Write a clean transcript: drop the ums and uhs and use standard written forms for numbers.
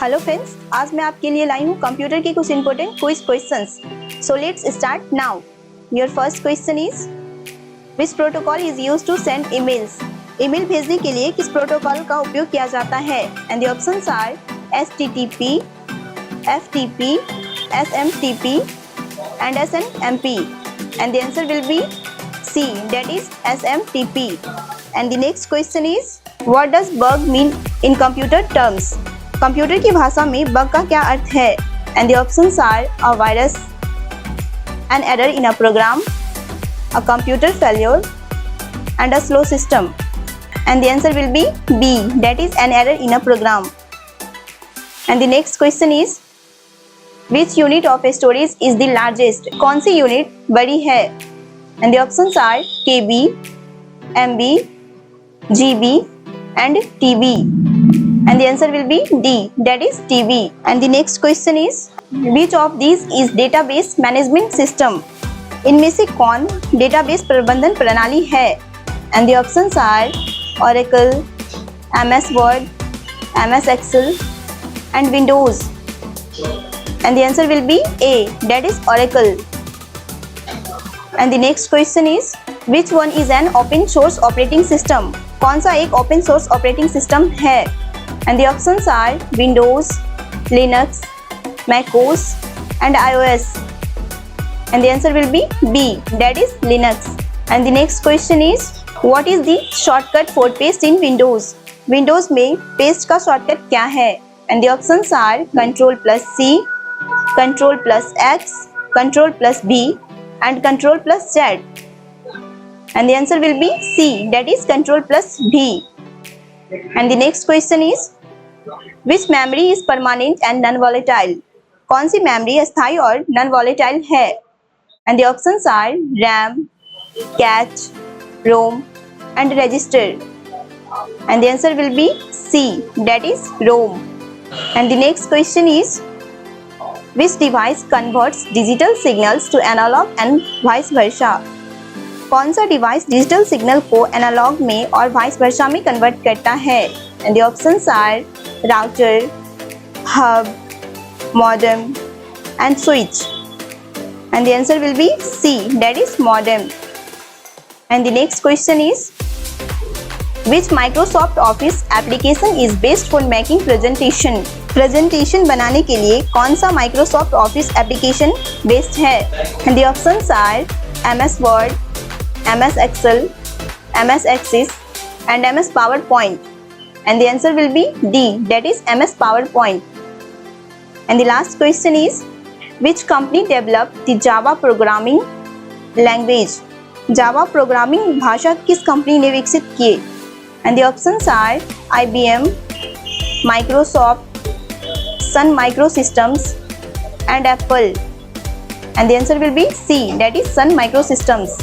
Hello friends, आज मैं आपके लिए लाई हूँ कंप्यूटर के कुछ important quiz questions. So let's start now. Your first question is which protocol is used to send emails. Email भेजने के लिए किस प्रोटोकॉल का उपयोग किया जाता है? And the options are HTTP, FTP, SMTP and SNMP. And the answer will be C, that is SMTP. And the next question is what does bug mean in computer terms? Computer की भाषा में bug का क्या अर्थ है? And the options are a virus, an error in a program, a computer failure and a slow system. And the answer will be B, that is an error in a program. And the next question is which unit of storage is the largest. कौन सी unit बड़ी है? And the options are KB, MB, GB and TB. And the answer will be D, that is TB. And the next question is which of these is database management system? इनमें से कौन database प्रबंधन प्रणाली है? And the options are Oracle, MS Word, MS Excel and Windows. And the answer will be A, that is Oracle. And the next question is which one is an open source operating system? कौन सा एक open source operating system है? And the options are Windows, Linux, macOS and iOS. And the answer will be B, that is Linux. And the next question is what is the shortcut for paste in Windows? Windows में paste का shortcut क्या है? And the options are Ctrl+C, Ctrl+X, Ctrl+B and Ctrl+Z. And the answer will be C, that is Ctrl+B. And the next question is which memory is permanent and non-volatile? कौन सी memory अस्थायी और non volatile है? And the options are RAM, cache, ROM and register. And the answer will be C, that is ROM. And the next question is which device converts digital signals to analog and vice versa? कौन सा device digital signal को analog में और vice versa में convert करता है? And the options are router, hub, modem and switch. And the answer will be C, that is modem. And the next question is which Microsoft Office application is based for making presentation. Presentation बनाने के लिए कौन सा Microsoft Office application based है? And the options are MS Word, MS Excel, MS Access and MS PowerPoint. And the answer will be D, that is MS PowerPoint. And the last question is which company developed the Java programming language? Java programming भाषा किस company ने विकसित किए? And the options are IBM, Microsoft, Sun Microsystems and Apple. And the answer will be C, that is Sun Microsystems.